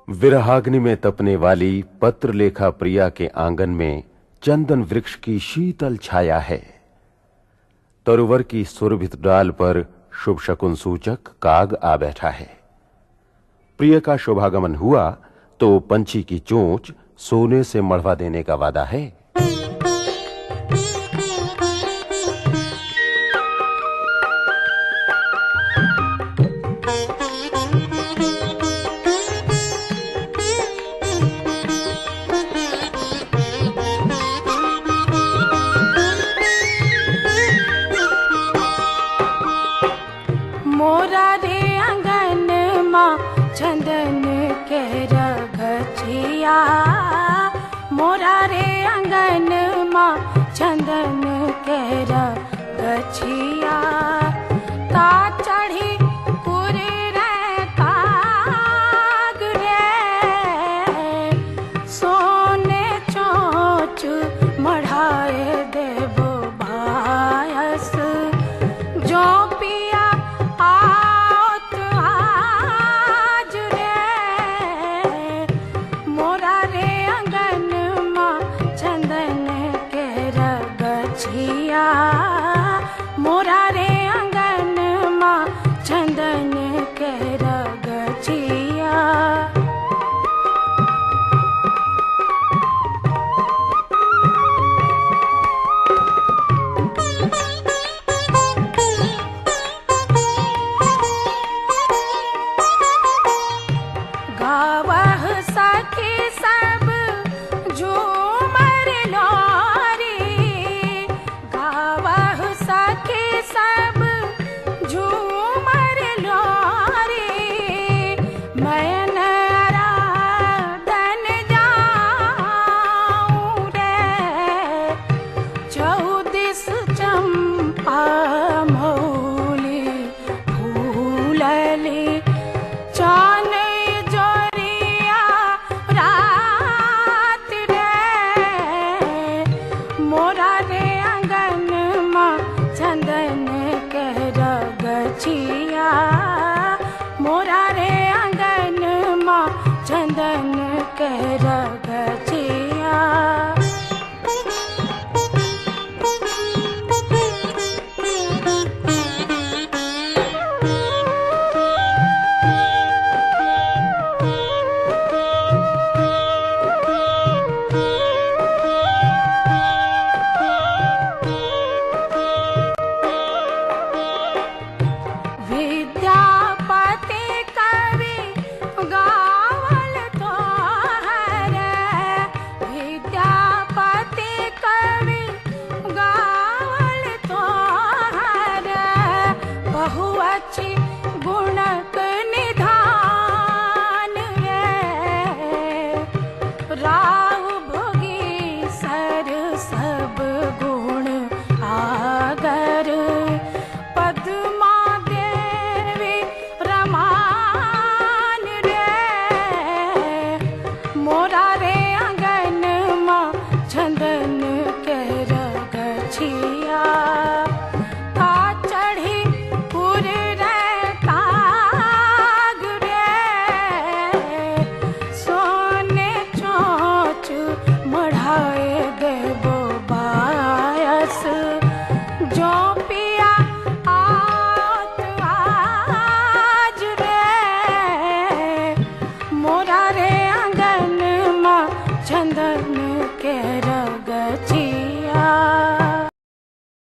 विरहाग्नि में तपने वाली पत्रलेखा प्रिया के आंगन में चंदन वृक्ष की शीतल छाया है। तरुवर की सुरभित डाल पर शुभ शकुन सूचक काग आ बैठा है। प्रिय का शुभागमन हुआ तो पंछी की चोंच सोने से मढ़वा देने का वादा है। मोरा रे अंगन माँ चंदन के रगछिया, मोरा रे अंगन माँ चंदन के रगछिया। ता चढ़ी पुर रे काग रे, सोने चोंच मढ़ाए देबो बायस। जो पिया आवत आज रे, मोरा रे अंगन माँ चंदन के रगछिया, मोरा रे अंगन माँ चंदन के रगछिया। गावह सखी सब झूमर लोरी, गावह सखी सब झूमर लोरी। मैं आराधन जाऊं रे, चौदिस चंपा मौली फूलली। चान जोरिया रात रे, मोरा रे अंगन माँ चंदन के रगछिया, मोरा रे अंगन माँ चंदन के रगछिया। विद्यापति कवि गावल तोहर, विद्यापति कवि गावल तोहर। बहु अच्छी गुणक निधान रे, राव भोगी सर सब गुण आगर। पद्मा देवी रमान रे, मोरा रे अंगन माँ चंदन के रगछिया। ता चढ़ी पुर रे काग रे, सोने चोंच मढ़ाए देबो बायस। जो पिया आवत आज रे, मोरा रे अंगन माँ चंदन के रगछिया।